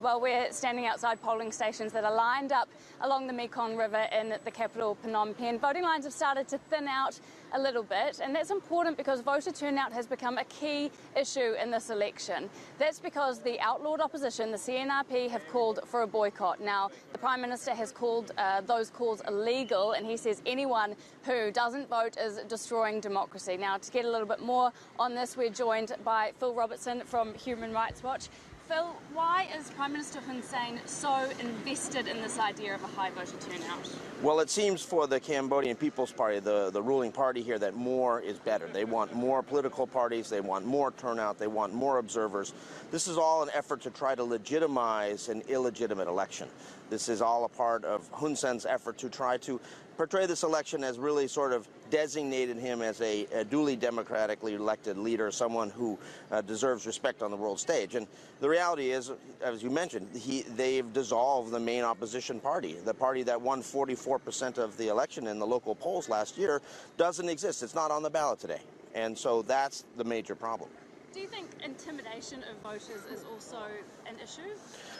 Well, we're standing outside polling stations that are lined up along the Mekong River in the capital, Phnom Penh. Voting lines have started to thin out a little bit, and that's important because voter turnout has become a key issue in this election. That's because the outlawed opposition, the CNRP, have called for a boycott. Now, the Prime Minister has called those calls illegal, and he says anyone who doesn't vote is destroying democracy. Now, to get a little bit more on this, we're joined by Phil Robertson from Human Rights Watch. Phil, why is Prime Minister Hun Sen so invested in this idea of a high voter turnout? Well, it seems for the Cambodian People's Party, the ruling party here, that more is better. They want more political parties, they want more turnout, they want more observers. This is all an effort to try to legitimize an illegitimate election. This is all a part of Hun Sen's effort to try to portray this election as really sort of designated him as a duly democratically elected leader, someone who deserves respect on the world stage. And the reality is, as you mentioned, they've dissolved the main opposition party. The party that won 44% of the election in the local polls last year doesn't exist. It's not on the ballot today. And so that's the major problem. Do you think intimidation of voters is also an issue?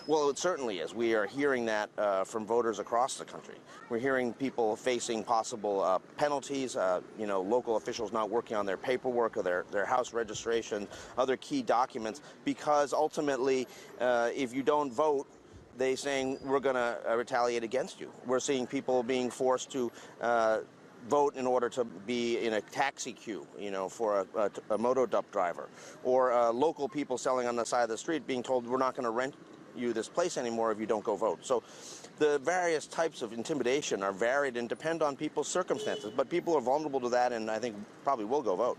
Well, it certainly is. We are hearing that from voters across the country. We're hearing people facing possible penalties, local officials not working on their paperwork or their house registration, other key documents, because ultimately, if you don't vote, they're saying we're going to retaliate against you. We're seeing people being forced to vote in order to be in a taxi queue, for a moto dump driver, or local people selling on the side of the street being told we're not going to rent you this place anymore if you don't go vote. So the various types of intimidation are varied and depend on people's circumstances, but people are vulnerable to that and I think probably will go vote.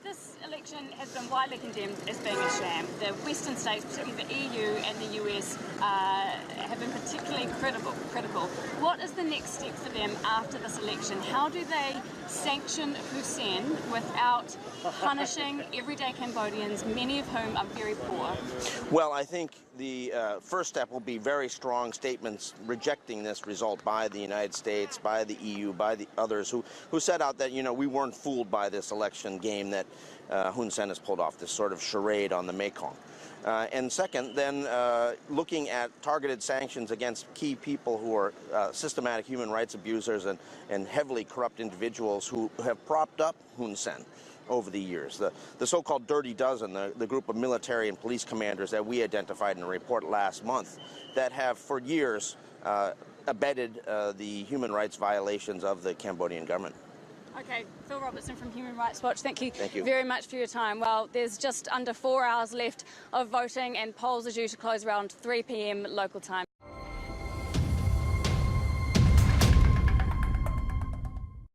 This election has been widely condemned as being a sham. The Western states, particularly the EU and the US, have been particularly critical. What is the next step for them after this election? How do they sanction Hun Sen without punishing everyday Cambodians, many of whom are very poor? Well, I think the first step will be very strong statements rejecting this result by the United States, by the EU, by the others who set out that, we weren't fooled by this election game that Hun Sen has pulled off, this sort of charade on the Mekong. And second, then looking at targeted sanctions against key people who are systematic human rights abusers and heavily corrupt individuals who have propped up Hun Sen over the years. The so-called Dirty Dozen, the group of military and police commanders that we identified in a report last month that have for years abetted the human rights violations of the Cambodian government. Okay, Phil Robertson from Human Rights Watch, thank you Thank you very much for your time. Well, there's just under 4 hours left of voting and polls are due to close around 3 p.m. local time.